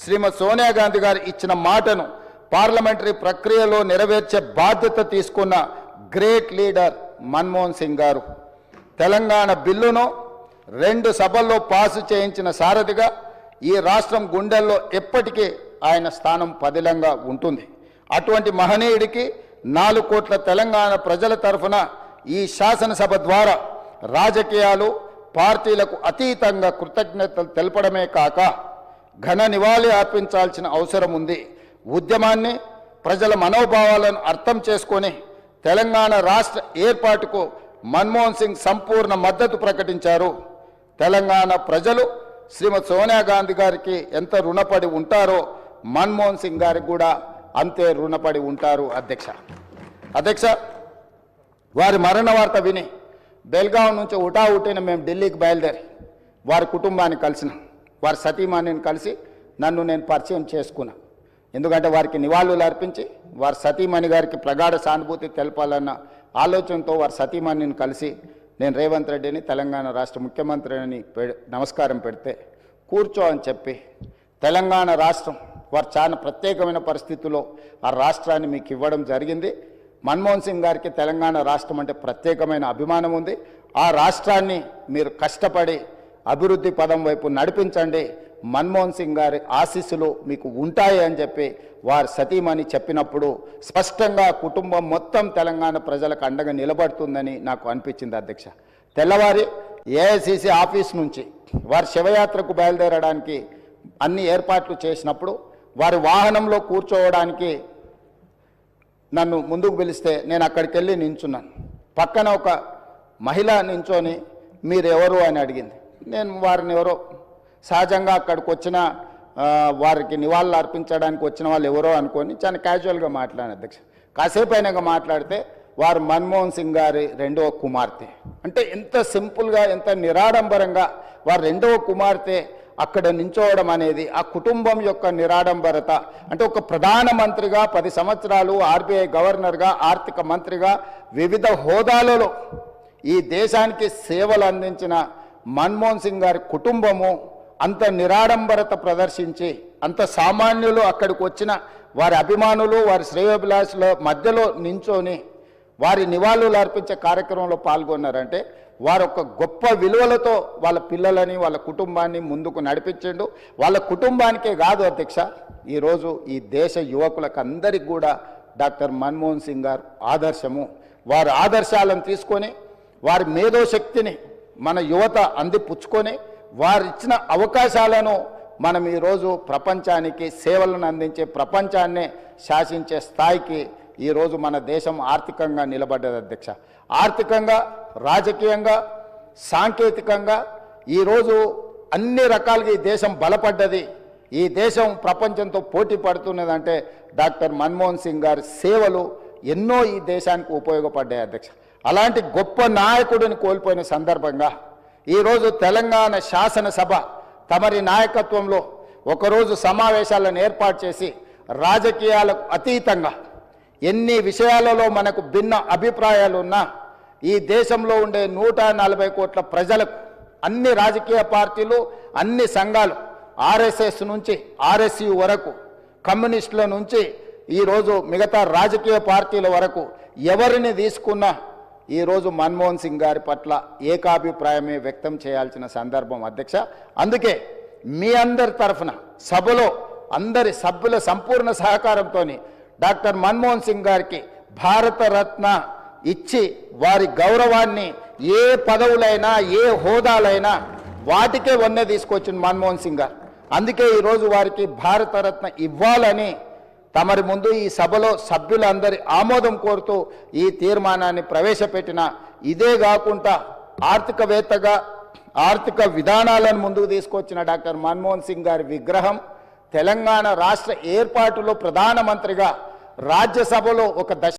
శ్రీమతి సోనియా గాంధీ గారు ఇచ్చిన మాటను పార్లమెంటరీ ప్రక్రియలో నెరవేర్చే బాధ్యత తీసుకున్న గ్రేట్ లీడర్ మన్మోహన్ సింగ్ గారు తెలంగాణ బిల్లును 2 సభల్లో పాసు చేయించిన సారథిగా ఈ రాష్ట్రం గుండెల్లో ఎప్పటికీ ఆయన స్థానం పదిలంగా ఉంటుంది. అటువంటి మహనీయుడికి 4 కోట్ల తెలంగాణ ప్రజల తరఫున ఈ శాసనసభ ద్వారా రాజకీయాలు పార్టీలకు అతీతంగా కృతజ్ఞతలు తెలపడమే కాక ఘన నివాళి అర్పించాల్సిన అవసరం ఉంది. ఉద్యమాన్ని ప్రజల మనోభావాలను అర్థం చేసుకొని తెలంగాణ రాష్ట్ర ఏర్పాటుకు మన్మోహన్ సింగ్ సంపూర్ణ మద్దతు ప్రకటించారు. తెలంగాణ ప్రజలు శ్రీమతి సోనియా గాంధీ గారికి ఎంత రుణపడి ఉంటారో మన్మోహన్ సింగ్ గారికి కూడా అంతే రుణపడి ఉంటారు. అధ్యక్ష వారి మరణ వార్త విని బెల్గాం నుంచి ఉటావుటిన మేము ఢిల్లీకి బయలుదేరి వారి కుటుంబాన్ని కలిసినాం. వారి సతీమణిని కలిసి నన్ను నేను పరిచయం చేసుకున్నా. ఎందుకంటే వారికి నివాళులు అర్పించి వారి సతీమణి గారికి ప్రగాఢ సానుభూతి తెలపాలన్న ఆలోచనతో వారి సతీమణిని కలిసి నేను రేవంత్ రెడ్డిని తెలంగాణ రాష్ట్ర ముఖ్యమంత్రిని నమస్కారం పెడితే కూర్చో అని చెప్పి తెలంగాణ రాష్ట్రం వారు చాలా ప్రత్యేకమైన పరిస్థితుల్లో ఆ రాష్ట్రాన్ని మీకు ఇవ్వడం జరిగింది. మన్మోహన్ సింగ్ గారికి తెలంగాణ రాష్ట్రం అంటే ప్రత్యేకమైన అభిమానం ఉంది. ఆ రాష్ట్రాన్ని మీరు కష్టపడి అభివృద్ధి పదం వైపు నడిపించండి, మన్మోహన్ సింగ్ గారి ఆశీస్సులు మీకు ఉంటాయి అని చెప్పి వారి సతీమణి చెప్పినప్పుడు స్పష్టంగా కుటుంబం మొత్తం తెలంగాణ ప్రజలకు అండగా నిలబడుతుందని నాకు అనిపించింది. అధ్యక్ష తెల్లవారి ఏఐసిసి ఆఫీస్ నుంచి వారి శివయాత్రకు బయలుదేరడానికి అన్ని ఏర్పాట్లు చేసినప్పుడు వారి వాహనంలో కూర్చోవడానికి నన్ను ముందుకు పిలిస్తే నేను అక్కడికి వెళ్ళి నించున్నాను. పక్కన ఒక మహిళ నించొని మీరెవరు అని అడిగింది. నేను వారిని ఎవరో సహజంగా అక్కడికి వచ్చిన వారికి నివాళులు అర్పించడానికి వచ్చిన వాళ్ళు ఎవరో అనుకొని చాలా క్యాజువల్గా మాట్లాడాను. అధ్యక్ష కాసేపు అయినాక మాట్లాడితే వారు మన్మోహన్ సింగ్ గారి 2వ కుమార్తె. అంటే ఎంత సింపుల్గా ఎంత నిరాడంబరంగా వారి 2వ కుమార్తె అక్కడ నించోవడం అనేది ఆ కుటుంబం యొక్క నిరాడంబరత. అంటే ఒక ప్రధానమంత్రిగా 10 సంవత్సరాలు ఆర్బీఐ గవర్నర్గా ఆర్థిక మంత్రిగా వివిధ హోదాలలో ఈ దేశానికి సేవలు అందించిన మన్మోహన్ సింగ్ గారి కుటుంబము అంత నిరాడంబరత ప్రదర్శించి అంత సామాన్యులు అక్కడికి వచ్చిన వారి అభిమానులు వారి శ్రేయోభిలాషుల మధ్యలో నించొని వారి నివాళులు అర్పించే కార్యక్రమంలో పాల్గొన్నారంటే వారు ఒక గొప్ప విలువలతో వాళ్ళ పిల్లలని వాళ్ళ కుటుంబాన్ని ముందుకు నడిపించిండు. వాళ్ళ కుటుంబానికే కాదు అధ్యక్ష, ఈరోజు ఈ దేశ యువకులకు అందరికీ కూడా డాక్టర్ మన్మోహన్ సింగ్ గారు ఆదర్శము. వారి ఆదర్శాలను తీసుకొని వారి మేధోశక్తిని మన యువత అందిపుచ్చుకొని వారిచ్చిన అవకాశాలను మనం ఈరోజు ప్రపంచానికి సేవలను అందించే ప్రపంచాన్నే శాసించే స్థాయికి ఈరోజు మన దేశం ఆర్థికంగా నిలబడ్డది. అధ్యక్ష ఆర్థికంగా రాజకీయంగా సాంకేతికంగా ఈరోజు అన్ని రకాలుగా ఈ దేశం బలపడ్డది. ఈ దేశం ప్రపంచంతో పోటీ పడుతున్నదంటే డాక్టర్ మన్మోహన్ సింగ్ గారి సేవలు ఎన్నో ఈ దేశానికి ఉపయోగపడ్డాయి. అధ్యక్ష అలాంటి గొప్ప నాయకుడిని కోల్పోయిన సందర్భంగా ఈరోజు తెలంగాణ శాసనసభ తమరి నాయకత్వంలో ఒకరోజు సమావేశాలను ఏర్పాటు చేసి రాజకీయాలకు అతీతంగా ఎన్ని విషయాలలో మనకు భిన్న అభిప్రాయాలు ఉన్నా ఈ దేశంలో ఉండే 140 కోట్ల ప్రజలకు అన్ని రాజకీయ పార్టీలు అన్ని సంఘాలు ఆర్ఎస్ఎస్ నుంచి ఆర్ఎస్యు వరకు కమ్యూనిస్టుల నుంచి ఈరోజు మిగతా రాజకీయ పార్టీల వరకు ఎవరిని తీసుకున్నా ఈరోజు మన్మోహన్ సింగ్ గారి పట్ల ఏకాభిప్రాయమే వ్యక్తం చేయాల్సిన సందర్భం. అధ్యక్ష అందుకే మీ అందరి తరఫున సభలో అందరి సభ్యుల సంపూర్ణ సహకారంతో డాక్టర్ మన్మోహన్ సింగ్ గారికి భారతరత్న ఇచ్చి వారి గౌరవాన్ని ఏ పదవులైనా ఏ హోదాలైనా వాటికే వన్నె తీసుకొచ్చిన మన్మోహన్ సింగ్ గారు. అందుకే ఈరోజు వారికి భారతరత్న ఇవ్వాలని తమరి ముందు ఈ సభలో సభ్యులందరి ఆమోదం కోరుతూ ఈ తీర్మానాన్ని ప్రవేశపెట్టిన. ఇదే కాకుండా ఆర్థికవేత్తగా ఆర్థిక విధానాలను ముందుకు తీసుకొచ్చిన డాక్టర్ మన్మోహన్ సింగ్ గారి విగ్రహం తెలంగాణ రాష్ట్ర ఏర్పాటులో ప్రధానమంత్రిగా రాజ్యసభలో ఒక